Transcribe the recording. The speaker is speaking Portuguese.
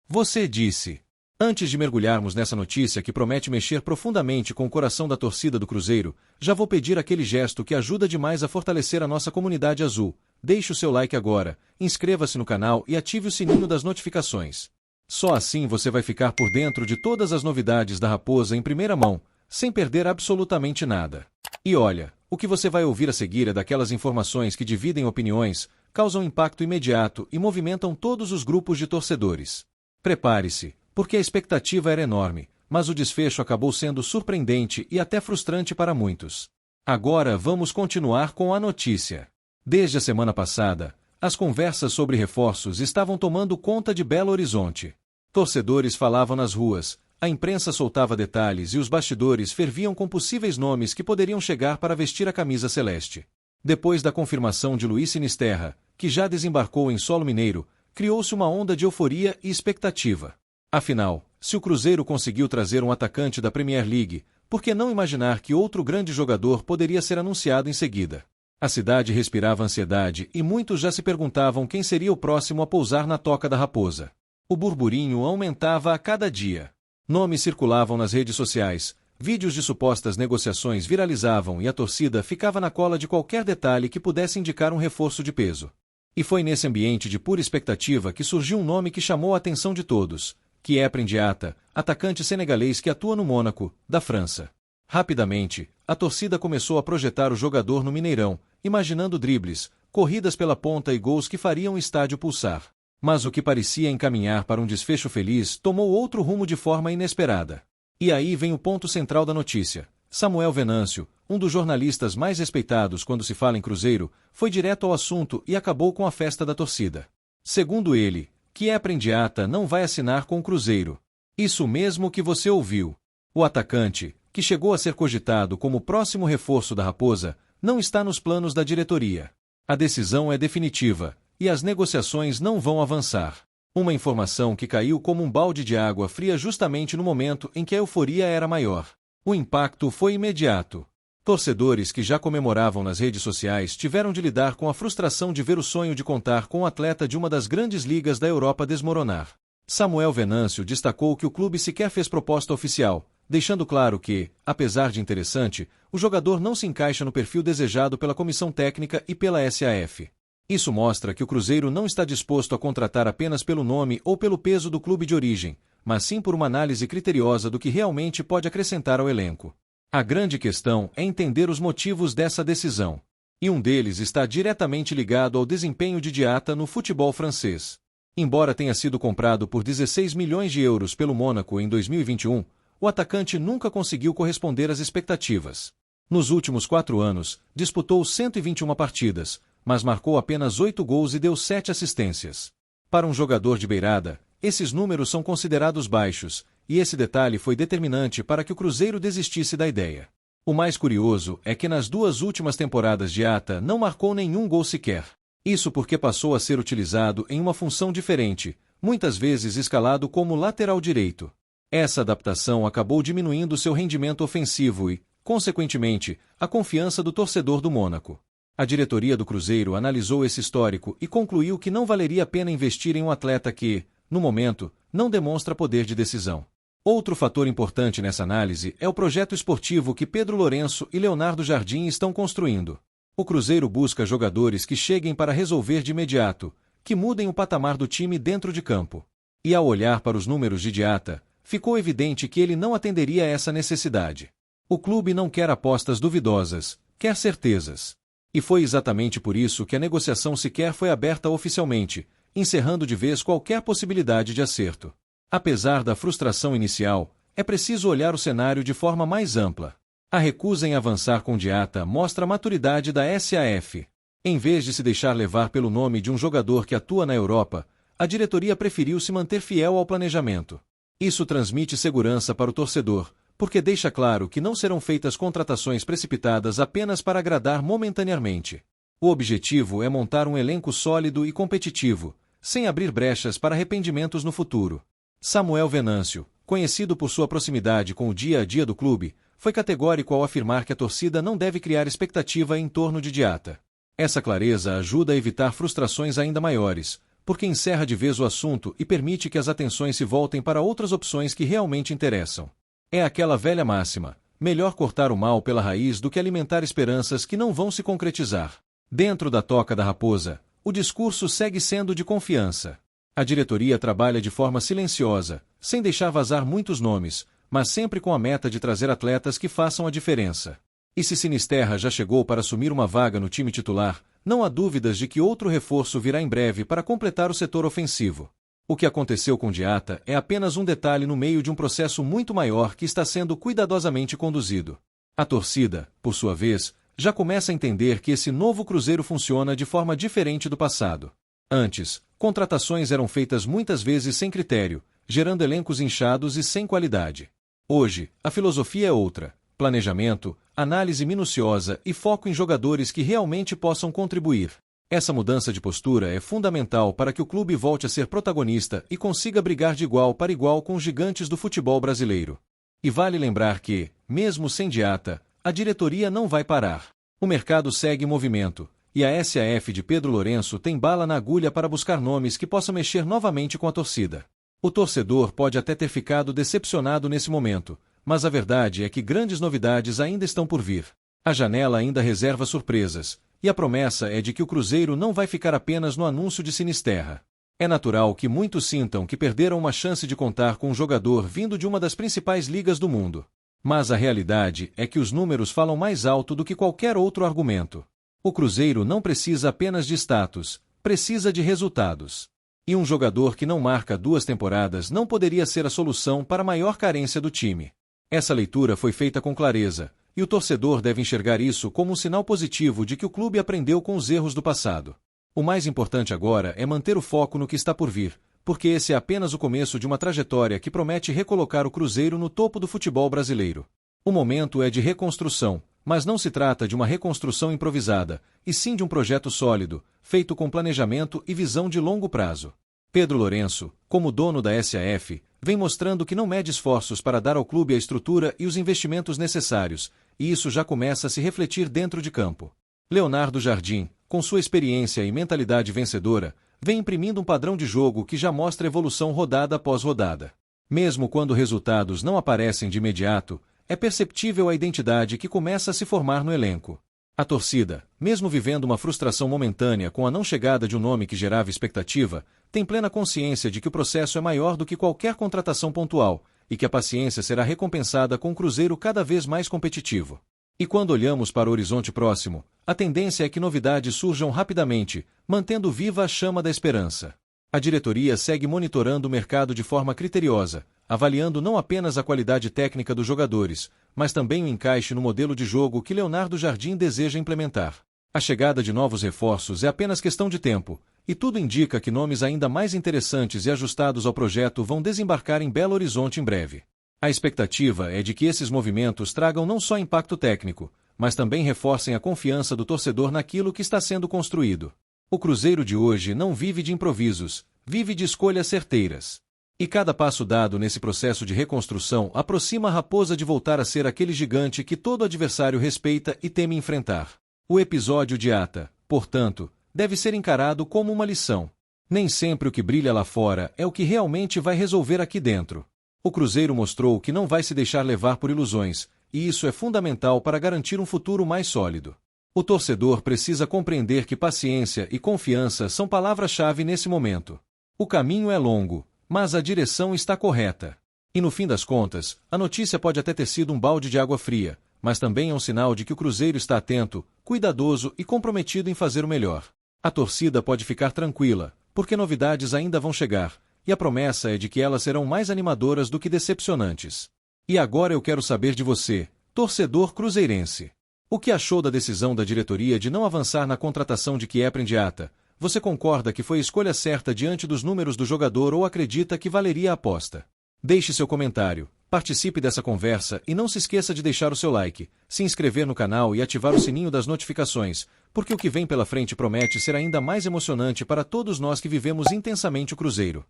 Você disse. Antes de mergulharmos nessa notícia que promete mexer profundamente com o coração da torcida do Cruzeiro, já vou pedir aquele gesto que ajuda demais a fortalecer a nossa comunidade azul. Deixe o seu like agora, inscreva-se no canal e ative o sininho das notificações. Só assim você vai ficar por dentro de todas as novidades da Raposa em primeira mão, sem perder absolutamente nada. E olha, o que você vai ouvir a seguir é daquelas informações que dividem opiniões, causam impacto imediato e movimentam todos os grupos de torcedores. Prepare-se, porque a expectativa era enorme, mas o desfecho acabou sendo surpreendente e até frustrante para muitos. Agora vamos continuar com a notícia. Desde a semana passada, as conversas sobre reforços estavam tomando conta de Belo Horizonte. Torcedores falavam nas ruas, a imprensa soltava detalhes e os bastidores ferviam com possíveis nomes que poderiam chegar para vestir a camisa celeste. Depois da confirmação de Luís Sinisterra, que já desembarcou em solo mineiro, criou-se uma onda de euforia e expectativa. Afinal, se o Cruzeiro conseguiu trazer um atacante da Premier League, por que não imaginar que outro grande jogador poderia ser anunciado em seguida? A cidade respirava ansiedade e muitos já se perguntavam quem seria o próximo a pousar na toca da Raposa. O burburinho aumentava a cada dia. Nomes circulavam nas redes sociais, vídeos de supostas negociações viralizavam e a torcida ficava na cola de qualquer detalhe que pudesse indicar um reforço de peso. E foi nesse ambiente de pura expectativa que surgiu um nome que chamou a atenção de todos: Khéphren Diatta, atacante senegalês que atua no Mônaco, da França. Rapidamente, a torcida começou a projetar o jogador no Mineirão, imaginando dribles, corridas pela ponta e gols que fariam o estádio pulsar. Mas o que parecia encaminhar para um desfecho feliz tomou outro rumo de forma inesperada. E aí vem o ponto central da notícia. Samuel Venâncio, um dos jornalistas mais respeitados quando se fala em Cruzeiro, foi direto ao assunto e acabou com a festa da torcida. Segundo ele, Khéphren Diatta não vai assinar com o Cruzeiro. Isso mesmo que você ouviu. O atacante, que chegou a ser cogitado como próximo reforço da Raposa, não está nos planos da diretoria. A decisão é definitiva, e as negociações não vão avançar. Uma informação que caiu como um balde de água fria justamente no momento em que a euforia era maior. O impacto foi imediato. Torcedores que já comemoravam nas redes sociais tiveram de lidar com a frustração de ver o sonho de contar com um atleta de uma das grandes ligas da Europa desmoronar. Samuel Venâncio destacou que o clube sequer fez proposta oficial, deixando claro que, apesar de interessante, o jogador não se encaixa no perfil desejado pela comissão técnica e pela SAF. Isso mostra que o Cruzeiro não está disposto a contratar apenas pelo nome ou pelo peso do clube de origem, mas sim por uma análise criteriosa do que realmente pode acrescentar ao elenco. A grande questão é entender os motivos dessa decisão. E um deles está diretamente ligado ao desempenho de Diatta no futebol francês. Embora tenha sido comprado por 16 milhões de euros pelo Mônaco em 2021, o atacante nunca conseguiu corresponder às expectativas. Nos últimos 4 anos, disputou 121 partidas, mas marcou apenas 8 gols e deu 7 assistências. Para um jogador de beirada, esses números são considerados baixos, e esse detalhe foi determinante para que o Cruzeiro desistisse da ideia. O mais curioso é que nas 2 últimas temporadas Diatta não marcou nenhum gol sequer. Isso porque passou a ser utilizado em uma função diferente, muitas vezes escalado como lateral direito. Essa adaptação acabou diminuindo seu rendimento ofensivo e, consequentemente, a confiança do torcedor do Mônaco. A diretoria do Cruzeiro analisou esse histórico e concluiu que não valeria a pena investir em um atleta que, no momento, não demonstra poder de decisão. Outro fator importante nessa análise é o projeto esportivo que Pedro Lourenço e Leonardo Jardim estão construindo. O Cruzeiro busca jogadores que cheguem para resolver de imediato, que mudem o patamar do time dentro de campo. E ao olhar para os números de Diatta, ficou evidente que ele não atenderia a essa necessidade. O clube não quer apostas duvidosas, quer certezas. E foi exatamente por isso que a negociação sequer foi aberta oficialmente, encerrando de vez qualquer possibilidade de acerto. Apesar da frustração inicial, é preciso olhar o cenário de forma mais ampla. A recusa em avançar com Diatta mostra a maturidade da SAF. Em vez de se deixar levar pelo nome de um jogador que atua na Europa, a diretoria preferiu se manter fiel ao planejamento. Isso transmite segurança para o torcedor, porque deixa claro que não serão feitas contratações precipitadas apenas para agradar momentaneamente. O objetivo é montar um elenco sólido e competitivo, sem abrir brechas para arrependimentos no futuro. Samuel Venâncio, conhecido por sua proximidade com o dia a dia do clube, foi categórico ao afirmar que a torcida não deve criar expectativa em torno de Diatta. Essa clareza ajuda a evitar frustrações ainda maiores, porque encerra de vez o assunto e permite que as atenções se voltem para outras opções que realmente interessam. É aquela velha máxima: melhor cortar o mal pela raiz do que alimentar esperanças que não vão se concretizar. Dentro da Toca da Raposa, o discurso segue sendo de confiança. A diretoria trabalha de forma silenciosa, sem deixar vazar muitos nomes, mas sempre com a meta de trazer atletas que façam a diferença. E se Sinisterra já chegou para assumir uma vaga no time titular, não há dúvidas de que outro reforço virá em breve para completar o setor ofensivo. O que aconteceu com Diatta é apenas um detalhe no meio de um processo muito maior que está sendo cuidadosamente conduzido. A torcida, por sua vez, já começa a entender que esse novo Cruzeiro funciona de forma diferente do passado. Antes, contratações eram feitas muitas vezes sem critério, gerando elencos inchados e sem qualidade. Hoje, a filosofia é outra: planejamento, análise minuciosa e foco em jogadores que realmente possam contribuir. Essa mudança de postura é fundamental para que o clube volte a ser protagonista e consiga brigar de igual para igual com os gigantes do futebol brasileiro. E vale lembrar que, mesmo sem Diatta, a diretoria não vai parar. O mercado segue em movimento, e a SAF de Pedro Lourenço tem bala na agulha para buscar nomes que possam mexer novamente com a torcida. O torcedor pode até ter ficado decepcionado nesse momento, mas a verdade é que grandes novidades ainda estão por vir. A janela ainda reserva surpresas, e a promessa é de que o Cruzeiro não vai ficar apenas no anúncio de Sinisterra. É natural que muitos sintam que perderam uma chance de contar com um jogador vindo de uma das principais ligas do mundo. Mas a realidade é que os números falam mais alto do que qualquer outro argumento. O Cruzeiro não precisa apenas de status, precisa de resultados. E um jogador que não marca 2 temporadas não poderia ser a solução para a maior carência do time. Essa leitura foi feita com clareza, e o torcedor deve enxergar isso como um sinal positivo de que o clube aprendeu com os erros do passado. O mais importante agora é manter o foco no que está por vir, porque esse é apenas o começo de uma trajetória que promete recolocar o Cruzeiro no topo do futebol brasileiro. O momento é de reconstrução, mas não se trata de uma reconstrução improvisada, e sim de um projeto sólido, feito com planejamento e visão de longo prazo. Pedro Lourenço, como dono da SAF, vem mostrando que não mede esforços para dar ao clube a estrutura e os investimentos necessários, e isso já começa a se refletir dentro de campo. Leonardo Jardim, com sua experiência e mentalidade vencedora, vem imprimindo um padrão de jogo que já mostra evolução rodada após rodada. Mesmo quando resultados não aparecem de imediato, é perceptível a identidade que começa a se formar no elenco. A torcida, mesmo vivendo uma frustração momentânea com a não chegada de um nome que gerava expectativa, tem plena consciência de que o processo é maior do que qualquer contratação pontual, e que a paciência será recompensada com um Cruzeiro cada vez mais competitivo. E quando olhamos para o horizonte próximo, a tendência é que novidades surjam rapidamente, mantendo viva a chama da esperança. A diretoria segue monitorando o mercado de forma criteriosa, avaliando não apenas a qualidade técnica dos jogadores, mas também o encaixe no modelo de jogo que Leonardo Jardim deseja implementar. A chegada de novos reforços é apenas questão de tempo, e tudo indica que nomes ainda mais interessantes e ajustados ao projeto vão desembarcar em Belo Horizonte em breve. A expectativa é de que esses movimentos tragam não só impacto técnico, mas também reforcem a confiança do torcedor naquilo que está sendo construído. O Cruzeiro de hoje não vive de improvisos, vive de escolhas certeiras. E cada passo dado nesse processo de reconstrução aproxima a Raposa de voltar a ser aquele gigante que todo adversário respeita e teme enfrentar. O episódio Diatta, portanto, deve ser encarado como uma lição. Nem sempre o que brilha lá fora é o que realmente vai resolver aqui dentro. O Cruzeiro mostrou que não vai se deixar levar por ilusões, e isso é fundamental para garantir um futuro mais sólido. O torcedor precisa compreender que paciência e confiança são palavras-chave nesse momento. O caminho é longo, mas a direção está correta. E no fim das contas, a notícia pode até ter sido um balde de água fria, mas também é um sinal de que o Cruzeiro está atento, cuidadoso e comprometido em fazer o melhor. A torcida pode ficar tranquila, porque novidades ainda vão chegar, e a promessa é de que elas serão mais animadoras do que decepcionantes. E agora eu quero saber de você, torcedor cruzeirense. O que achou da decisão da diretoria de não avançar na contratação de Kieprem Diatta? Você concorda que foi a escolha certa diante dos números do jogador ou acredita que valeria a aposta? Deixe seu comentário, participe dessa conversa e não se esqueça de deixar o seu like, se inscrever no canal e ativar o sininho das notificações, porque o que vem pela frente promete ser ainda mais emocionante para todos nós que vivemos intensamente o Cruzeiro.